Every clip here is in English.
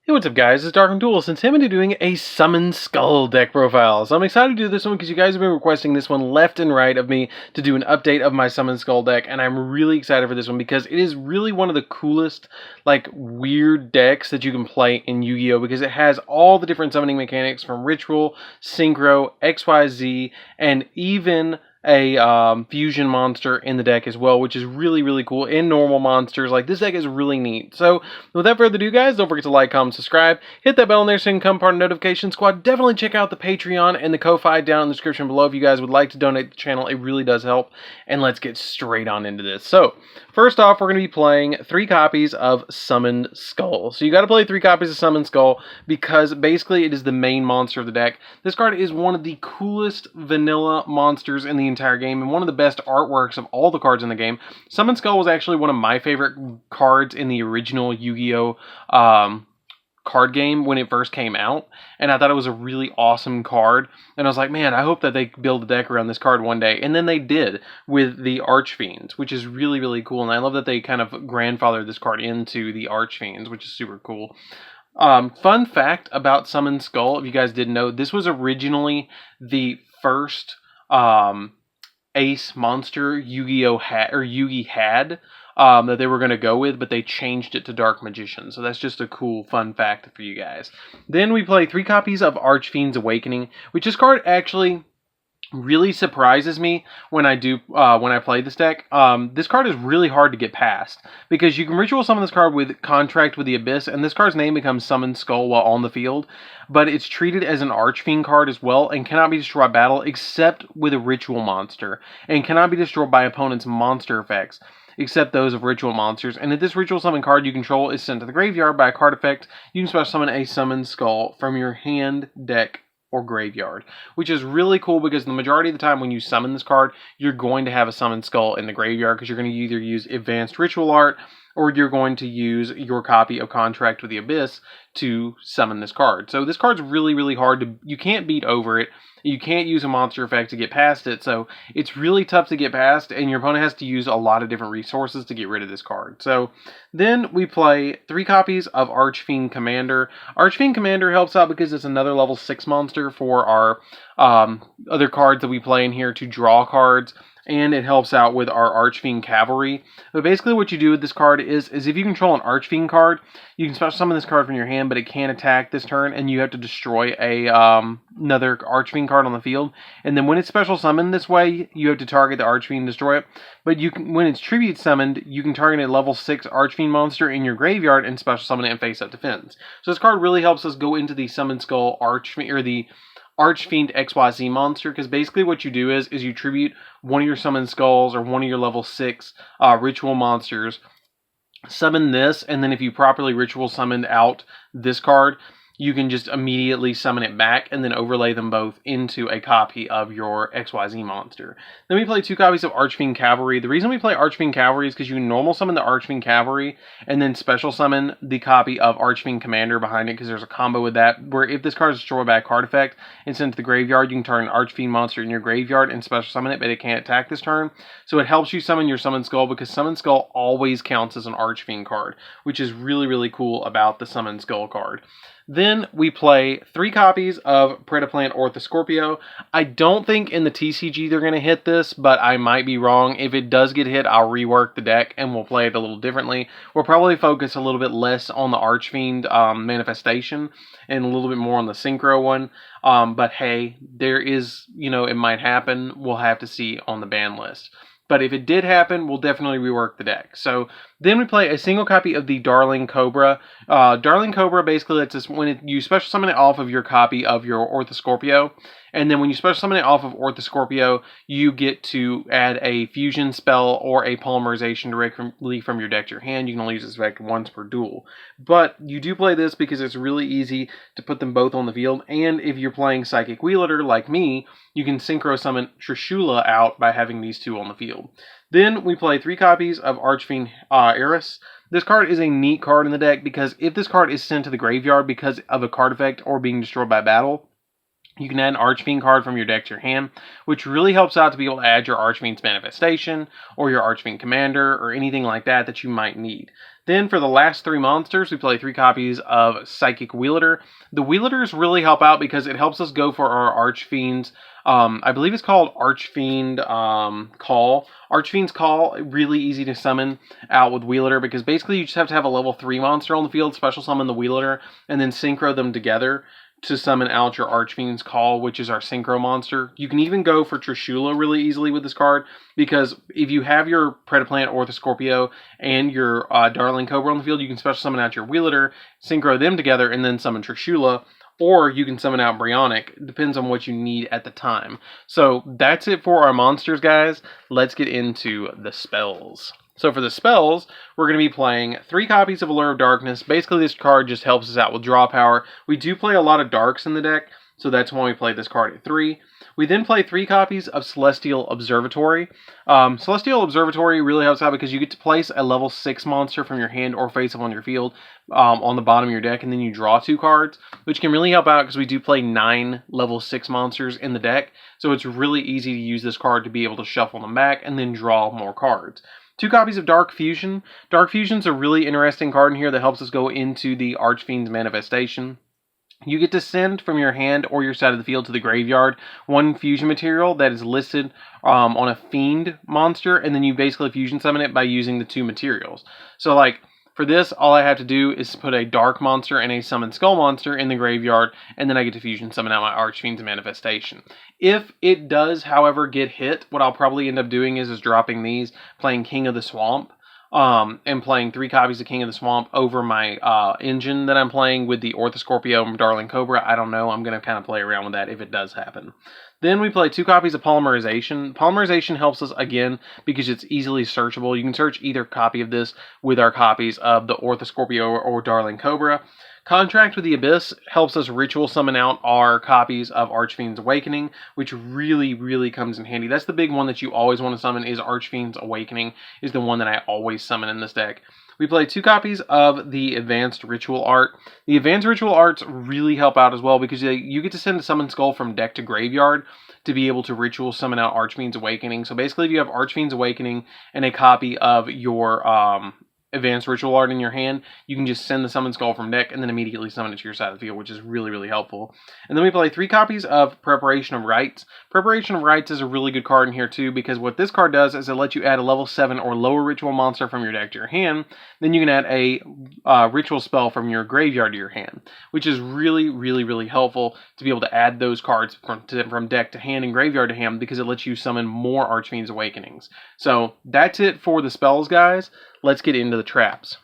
Hey, what's up guys, it's DarkArmedDuelist, and today I'm going to be doing a Summon Skull deck profile. So I'm excited to do this one because you guys have been requesting this one left and right of me to do an update of my Summon Skull deck, and I'm really excited for this one because it is really one of the coolest, weird decks that you can play in Yu-Gi-Oh! Because it has all the different summoning mechanics from Ritual, Synchro, XYZ, and even a fusion monster in the deck as well, which is really cool, and normal monsters. This deck is really neat. So without further ado guys, don't forget to like, comment, subscribe, hit that bell in there so you can become part of the notification squad. Definitely check out the Patreon and the Ko-Fi down in the description below if you guys would like to donate to the channel. It really does help. And let's get straight on into this. So first off, we're going to be playing 3 copies of Summoned Skull. So you got to play 3 copies of Summoned Skull because basically it is the main monster of the deck. This card is one of the coolest vanilla monsters in the entire game and one of the best artworks of all the cards in the game. Summoned Skull was actually one of my favorite cards in the original Yu-Gi-Oh! Card game when it first came out, and I thought it was a really awesome card, and I was like, man, I hope that they build a deck around this card one day. And then they did with the Archfiends, which is really cool, and I love that they kind of grandfathered this card into the Archfiends, which is super cool. Fun fact about Summoned Skull, if you guys didn't know, this was originally the first ace monster Yu-Gi-Oh! Yugi had that they were going to go with, but they changed it to Dark Magician. So that's just a cool fun fact for you guys. Then we play 3 copies of Archfiend's Awakening, which this card actually really surprises me when I play this deck. This card is really hard to get past because you can ritual summon this card with Contract with the Abyss, and this card's name becomes Summoned Skull while on the field, but it's treated as an Archfiend card as well and cannot be destroyed by battle except with a ritual monster, and cannot be destroyed by opponent's monster effects except those of ritual monsters. And if this ritual summon card you control is sent to the graveyard by a card effect, you can special summon a Summoned Skull from your hand, deck, or graveyard, which is really cool because the majority of the time when you summon this card, you're going to have a Summoned Skull in the graveyard because you're going to either use Advanced Ritual Art or you're going to use your copy of Contract with the Abyss to summon this card. So this card's really hard to, you can't beat over it. You can't use a monster effect to get past it, so it's really tough to get past, and your opponent has to use a lot of different resources to get rid of this card. So then we play 3 copies of Archfiend Commander. Archfiend Commander helps out because it's another level 6 monster for our other cards that we play in here to draw cards, and it helps out with our Archfiend Cavalry. But basically what you do with this card is if you control an Archfiend card, you can special summon this card from your hand, but it can't attack this turn, and you have to destroy another Archfiend card on the field. And then when it's special summoned this way, you have to target the Archfiend and destroy it. But you can, when it's tribute summoned, you can target a level 6 Archfiend monster in your graveyard and special summon it and face up defense. So this card really helps us go into the Summoned Skull Archfiend, or the Archfiend XYZ monster, because basically what you do is you tribute one of your Summoned Skulls or one of your level 6 ritual monsters, summon this, and then if you properly ritual summoned out this card, you can just immediately summon it back and then overlay them both into a copy of your XYZ monster. Then we play 2 copies of Archfiend Cavalry. The reason we play Archfiend Cavalry is because you can normal summon the Archfiend Cavalry and then special summon the copy of Archfiend Commander behind it, because there's a combo with that where if this card is destroyed by a card effect and sent to the graveyard, you can target an Archfiend monster in your graveyard and special summon it, but it can't attack this turn. So it helps you summon your Summoned Skull because Summoned Skull always counts as an Archfiend card, which is really cool about the Summoned Skull card. Then we play 3 copies of Predaplant Orthoscorpio. I don't think in the TCG they're going to hit this, but I might be wrong. If it does get hit, I'll rework the deck and we'll play it a little differently. We'll probably focus a little bit less on the Archfiend manifestation and a little bit more on the Synchro one. But hey, there is, it might happen. We'll have to see on the ban list. But if it did happen, we'll definitely rework the deck. So then we play a single copy of the Darling Cobra. Darling Cobra basically lets us, you special summon it off of your copy of your Orthoscorpio, and then when you special summon it off of Orthoscorpio, you get to add a fusion spell or a polymerization directly from your deck to your hand. You can only use this effect once per duel. But you do play this because it's really easy to put them both on the field, and if you're playing Psychic Wheelator like me, you can synchro summon Trishula out by having these 2 on the field. Then we play 3 copies of Archfiend Eris. This card is a neat card in the deck because if this card is sent to the graveyard because of a card effect or being destroyed by battle, you can add an Archfiend card from your deck to your hand, which really helps out to be able to add your Archfiend's Manifestation or your Archfiend Commander or anything like that that you might need. Then for the last 3 monsters, we play 3 copies of Psychic Wielder. The Wielders really help out because it helps us go for our Archfiend's, I believe it's called Archfiend Call. Archfiend's Call, really easy to summon out with Wielder because basically you just have to have a level 3 monster on the field, special summon the Wielder, and then synchro them together to summon out your Archfiend's Call, which is our synchro monster. You can even go for Trishula really easily with this card, because if you have your Predaplant, Orthoscorpio, and your Darling Cobra on the field, you can special summon out your Wielder, synchro them together, and then summon Trishula, or you can summon out Brionic. It depends on what you need at the time. So that's it for our monsters, guys. Let's get into the spells. So for the spells, we're going to be playing 3 copies of Allure of Darkness. Basically, this card just helps us out with draw power. We do play a lot of darks in the deck, so that's why we play this card at 3. We then play 3 copies of Celestial Observatory. Celestial Observatory really helps out because you get to place a level 6 monster from your hand or face up on your field on the bottom of your deck, and then you draw 2 cards, which can really help out because we do play 9 level 6 monsters in the deck, so it's really easy to use this card to be able to shuffle them back and then draw more cards. 2 copies of Dark Fusion. Dark Fusion's a really interesting card in here that helps us go into the Archfiend's Manifestation. You get to send from your hand or your side of the field to the graveyard 1 fusion material that is listed on a Fiend monster, and then you basically fusion summon it by using the 2 materials. So like, for this, all I have to do is put a Dark monster and a Summon Skull monster in the graveyard, and then I get to fusion summon out my Archfiend's Manifestation. If it does, however, get hit, what I'll probably end up doing is dropping these, playing King of the Swamp, and playing 3 copies of King of the Swamp over my engine that I'm playing with the Orthoscorpio and Darling Cobra. I don't know. I'm going to kind of play around with that if it does happen. Then we play 2 copies of Polymerization. Polymerization helps us, again, because it's easily searchable. You can search either copy of this with our copies of the Orthoscorpio or Darling Cobra. Contract with the Abyss helps us ritual summon out our copies of Archfiend's Awakening, which really, really comes in handy. That's the big one that you always want to summon, is Archfiend's Awakening, is the one that I always summon in this deck. We play 2 copies of the Advanced Ritual Art. The Advanced Ritual Arts really help out as well because you get to send a Summon Skull from deck to graveyard to be able to ritual summon out Archfiend's Awakening. So basically, if you have Archfiend's Awakening and a copy of your Advanced Ritual Art in your hand, you can just send the Summon Skull from deck and then immediately summon it to your side of the field, which is really, really helpful. And then we play 3 copies of Preparation of Rites. Preparation of Rites is a really good card in here too, because what this card does is it lets you add a level 7 or lower ritual monster from your deck to your hand. Then you can add a ritual spell from your graveyard to your hand, which is really, really, really helpful to be able to add those cards from deck to hand and graveyard to hand, because it lets you summon more Archfiend's Awakenings. So that's it for the spells, guys. Let's get into the traps,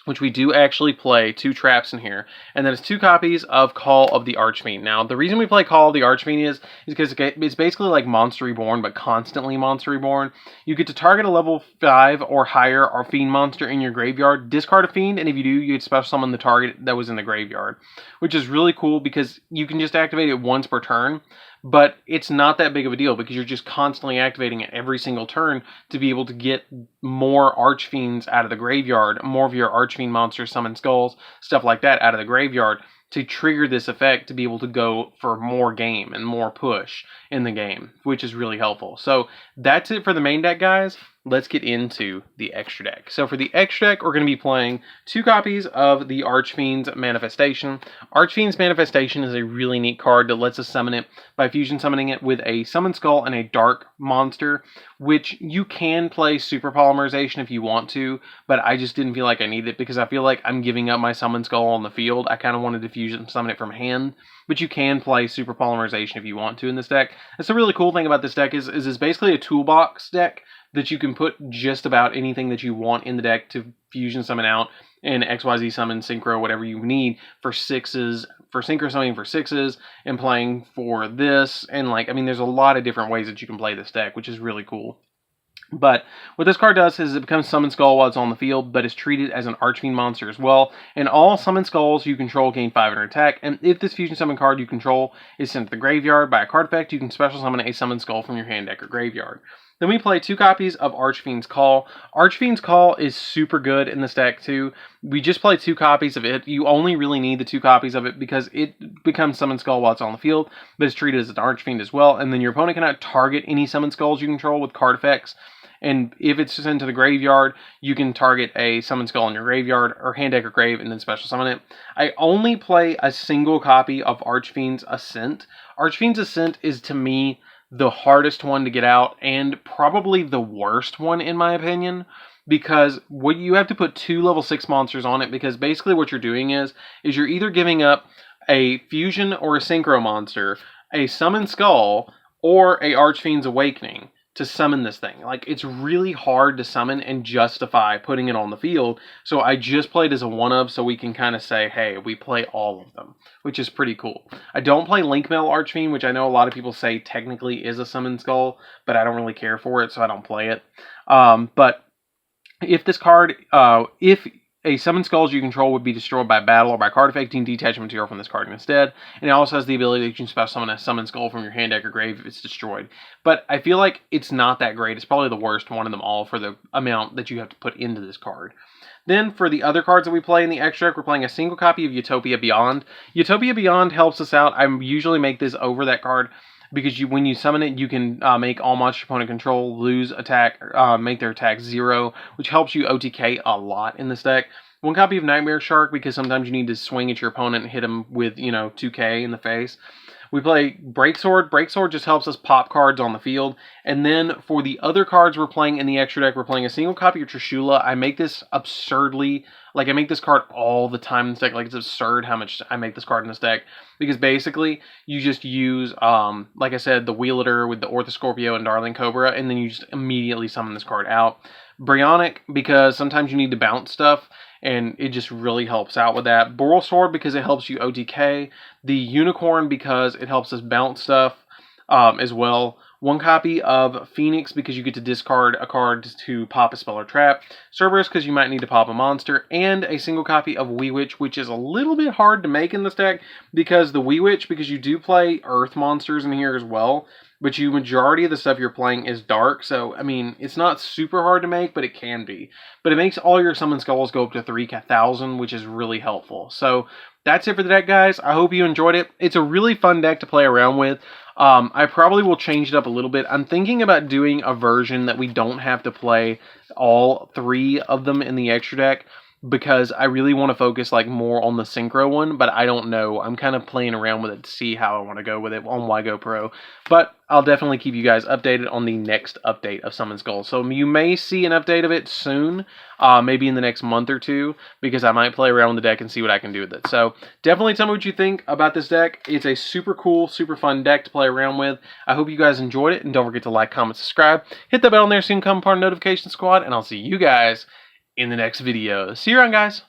which we do actually play 2 traps in here, and that is 2 copies of Call of the Archfiend. Now, the reason we play Call of the Archfiend is because it's basically like Monster Reborn, but constantly Monster Reborn. You get to target a level 5 or higher or Fiend monster in your graveyard, discard a Fiend, and if you do, you get to special summon the target that was in the graveyard, which is really cool because you can just activate it once per turn. But it's not that big of a deal because you're just constantly activating it every single turn to be able to get more Archfiends out of the graveyard, more of your Archfiend monsters, Summon Skulls, stuff like that out of the graveyard, to trigger this effect to be able to go for more game and more push in the game, which is really helpful. So that's it for the main deck, guys. Let's get into the extra deck. So for the extra deck, we're going to be playing 2 copies of the Archfiend's Manifestation. Archfiend's Manifestation is a really neat card that lets us summon it by fusion summoning it with a Summon Skull and a Dark monster, which you can play Super Polymerization if you want to, but I just didn't feel like I needed it because I feel like I'm giving up my Summon Skull on the field. I kind of wanted to fusion summon it from hand, but you can play Super Polymerization if you want to in this deck. That's the really cool thing about this deck is it's basically a toolbox deck that you can put just about anything that you want in the deck to fusion summon out and XYZ summon, synchro, whatever you need for 6s, for synchro summoning for 6s, and playing for this. And like, I mean, there's a lot of different ways that you can play this deck, which is really cool. But what this card does is it becomes Summon Skull while it's on the field, but is treated as an Archfiend monster as well. And all Summon Skulls you control gain 500 attack, and if this fusion summon card you control is sent to the graveyard by a card effect, you can special summon a Summon Skull from your hand, deck, or graveyard. Then we play 2 copies of Archfiend's Call. Archfiend's Call is super good in this deck too. We just play 2 copies of it. You only really need the 2 copies of it because it becomes Summon Skull while it's on the field, but it's treated as an Archfiend as well. And then your opponent cannot target any Summon Skulls you control with card effects. and if it's sent to the graveyard, you can target a Summon Skull in your graveyard, or hand deck or grave, and then special summon it. I only play a single copy of Archfiend's Ascent. Archfiend's Ascent is, to me, the hardest one to get out, and probably the worst one in my opinion, because what you have to put 2 level 6 monsters on it, because basically what you're doing is you're either giving up a fusion or a synchro monster, a Summon Skull, or a Archfiend's Awakening to summon this thing. Like, it's really hard to summon and justify putting it on the field, so I just played as a one-of, so we can kind of say, hey, we play all of them, which is pretty cool. I don't play Link Mail Archfiend, which I know a lot of people say technically is a Summon Skull, but I don't really care for it, so I don't play it. But if this card, if a Summon Skulls you control would be destroyed by battle or by card effect, you can detach material from this card instead. And it also has the ability that you can special summon a Summon Skull from your hand deck or grave if it's destroyed. But I feel like it's not that great. It's probably the worst one of them all for the amount that you have to put into this card. Then for the other cards that we play in the extra deck, we're playing a single copy of Utopia Beyond. Utopia Beyond helps us out. I usually make this over that card, because when you summon it, you can make all monster opponent control lose attack, make their attack 0, which helps you OTK a lot in this deck. One copy of Nightmare Shark, because sometimes you need to swing at your opponent and hit him with, 2k in the face. We play Breaksword. Breaksword just helps us pop cards on the field. And then for the other cards we're playing in the extra deck, we're playing a single copy of Trishula. I make this absurdly, I make this card all the time in this deck. Like, it's absurd how much I make this card in this deck. Because basically, you just use, like I said, the Wheelator with the Orthoscorpio and Darling Cobra, and then you just immediately summon this card out. Bryonic, because sometimes you need to bounce stuff, and it just really helps out with that. Boral Sword, because it helps you OTK. The Unicorn, because it helps us bounce stuff as well. One copy of Phoenix, because you get to discard a card to pop a spell or trap. Cerberus, because you might need to pop a monster. And a single copy of Wee Witch, which is a little bit hard to make in this deck, because the Wee Witch, because you do play Earth monsters in here as well, but majority of the stuff you're playing is dark, so, I mean, it's not super hard to make, but it can be. But it makes all your Summon Skulls go up to 3,000, which is really helpful. So, that's it for the deck, guys. I hope you enjoyed it. It's a really fun deck to play around with. I probably will change it up a little bit. I'm thinking about doing a version that we don't have to play all 3 of them in the extra deck, because I really want to focus more on the synchro one, but I don't know. I'm kind of playing around with it to see how I want to go with it on YGO Pro. But I'll definitely keep you guys updated on the next update of Summon Skull. So you may see an update of it soon, maybe in the next month or 2, because I might play around with the deck and see what I can do with it. So definitely tell me what you think about this deck. It's a super cool, super fun deck to play around with. I hope you guys enjoyed it, and don't forget to like, comment, subscribe. Hit that bell on there so you can become part of the notification squad, and I'll see you guys in the next video. See you around, guys.